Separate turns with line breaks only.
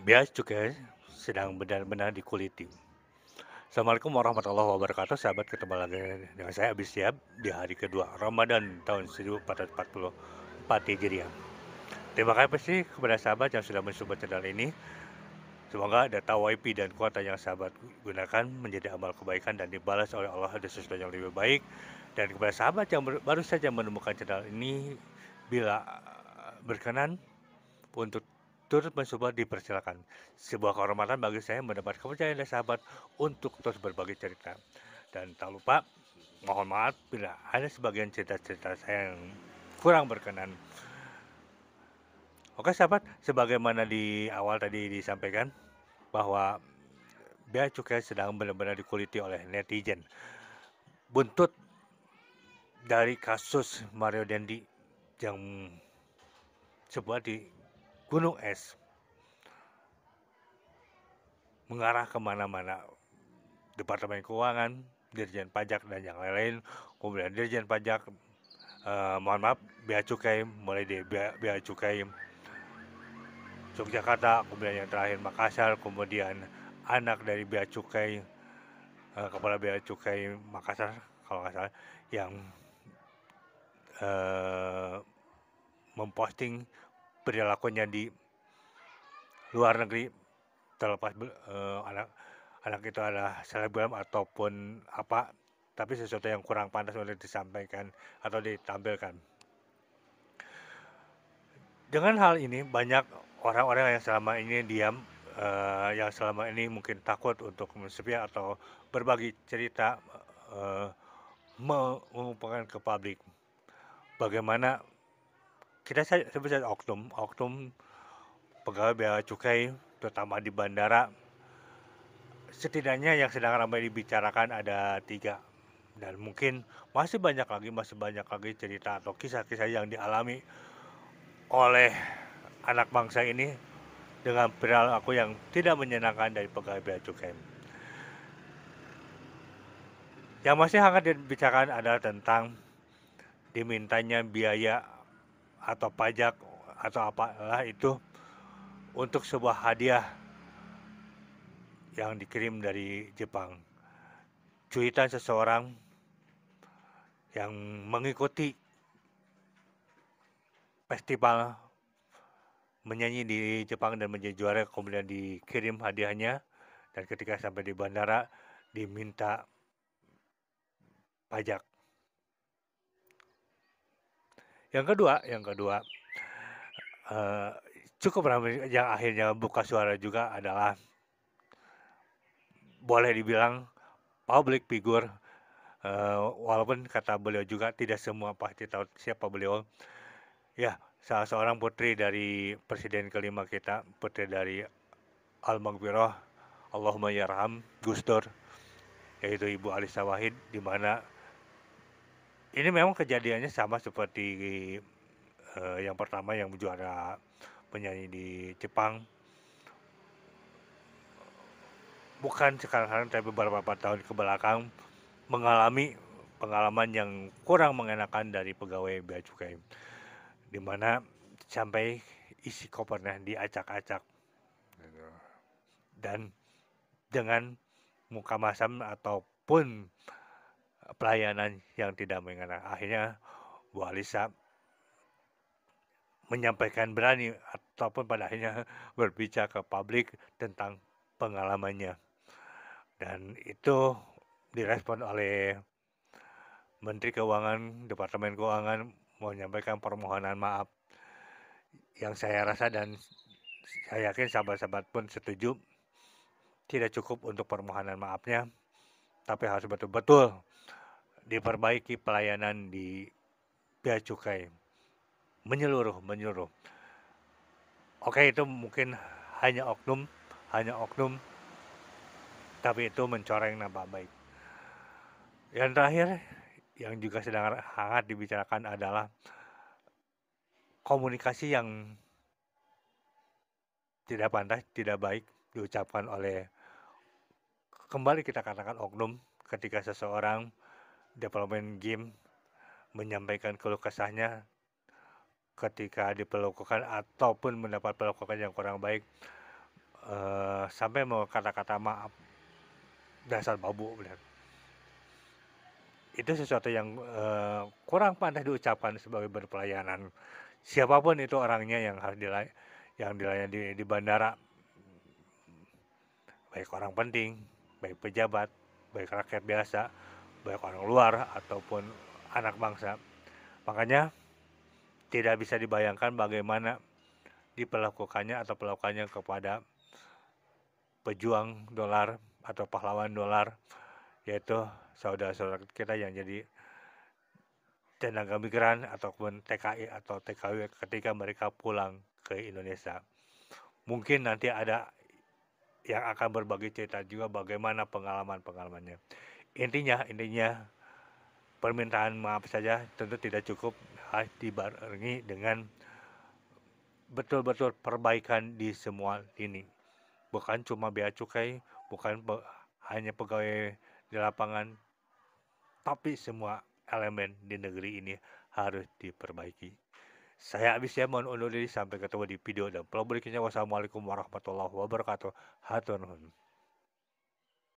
Bea cukai sedang benar-benar dikuliti. Assalamualaikum warahmatullahi wabarakatuh, sahabat, ketemu lagi dengan saya Abi Siap di hari kedua Ramadan tahun 1444 Hijriah. Terima kasih kepada sahabat yang sudah mensupport channel ini. Semoga data YP dan kuota yang sahabat gunakan menjadi amal kebaikan dan dibalas oleh Allah ada sesuatu yang lebih baik. Dan kepada sahabat yang baru saja menemukan channel ini, bila berkenan untuk turut mensupport dipersilakan. Sebuah kehormatan bagi saya mendapat kepercayaan dari sahabat untuk terus berbagi cerita. Dan tak lupa, mohon maaf bila ada sebagian cerita-cerita saya yang kurang berkenan. Oke sahabat, sebagaimana di awal tadi disampaikan bahwa bea cukai sedang benar-benar dikuliti oleh netizen. Buntut dari kasus Mario Dendi yang sebuah di Gunung Es mengarah kemana-mana. Departemen Keuangan, Dirjen Pajak, dan yang lain-lain. Kemudian Dirjen Pajak, mohon maaf, bea cukai, mulai dari bea cukai Yogyakarta, kemudian yang terakhir Makassar, kemudian anak dari bea cukai, kepala bea cukai Makassar, kalau nggak salah, yang memposting perilakunya di luar negeri, terlepas anak itu adalah selebgram ataupun apa, tapi sesuatu yang kurang pantas untuk disampaikan atau ditampilkan. Dengan hal ini banyak orang-orang yang selama ini diam, yang selama ini mungkin takut untuk men-share atau berbagi cerita, mengumumkan ke publik. Bagaimana kita sebut saja oknum pegawai bea cukai, terutama di bandara. Setidaknya yang sedang ramai dibicarakan ada 3, dan mungkin masih banyak lagi cerita atau kisah-kisah yang dialami oleh anak bangsa ini dengan perilaku yang tidak menyenangkan dari pegawai bea cukai. Yang masih hangat dibicarakan adalah tentang dimintanya biaya atau pajak atau apalah itu untuk sebuah hadiah yang dikirim dari Jepang. Cuitan seseorang yang mengikuti festival menyanyi di Jepang dan menjadi juara, kemudian dikirim hadiahnya, dan ketika sampai di bandara diminta pajak. Yang kedua, cukup ramai yang akhirnya buka suara juga adalah boleh dibilang public figure, walaupun kata beliau juga tidak semua pasti tahu siapa beliau. Ya, salah seorang putri dari Presiden kelima kita, putri dari Al-Maghfirah, Allahumma yarham, Gus Dur, yaitu Ibu Alisa Wahid, di mana ini memang kejadiannya sama seperti yang pertama yang juara penyanyi di Jepang. Bukan sekarang tapi beberapa tahun ke belakang mengalami pengalaman yang kurang mengenakan dari pegawai bea cukai, di mana sampai isi kopernya diacak-acak gitu. Dan dengan muka masam ataupun pelayanan yang tidak mengenakan. Akhirnya Bu Alisa menyampaikan berani ataupun pada akhirnya berbicara ke publik tentang pengalamannya. Dan itu direspon oleh Menteri Keuangan, Departemen Keuangan menyampaikan permohonan maaf yang saya rasa dan saya yakin sahabat-sahabat pun setuju, tidak cukup untuk permohonan maafnya, tapi harus betul-betul diperbaiki pelayanan di bea cukai menyeluruh. Oke, itu mungkin hanya oknum, tapi itu mencoreng nama baik. Yang terakhir, yang juga sedang hangat dibicarakan adalah komunikasi yang tidak pantas, tidak baik diucapkan oleh, kembali kita katakan oknum, ketika seseorang development game menyampaikan keluh kesahnya ketika diperlakukan ataupun mendapat perlakuan yang kurang baik, sampai mau kata-kata maaf, dasar babu, bilang. Itu sesuatu yang kurang pandai diucapkan sebagai berpelayanan. Siapapun itu orangnya yang harus yang dilayani di bandara, baik orang penting, baik pejabat, baik rakyat biasa, baik orang luar ataupun anak bangsa. Makanya tidak bisa dibayangkan bagaimana diperlakukannya atau perlakuannya kepada pejuang dolar atau pahlawan dolar, yaitu saudara-saudara kita yang jadi tenaga migran ataupun TKI atau TKW ketika mereka pulang ke Indonesia. Mungkin nanti ada yang akan berbagi cerita juga bagaimana pengalaman-pengalamannya. Intinya permintaan maaf saja tentu tidak cukup, harus dibarengi dengan betul-betul perbaikan di semua lini. Bukan cuma bea cukai, bukan hanya pegawai di lapangan, tapi semua elemen di negeri ini harus diperbaiki. Saya Abis ya, mohon undur diri, sampai ketemu di video dan vlog berikutnya. Wassalamualaikum warahmatullahi wabarakatuh. Hatur nuhun.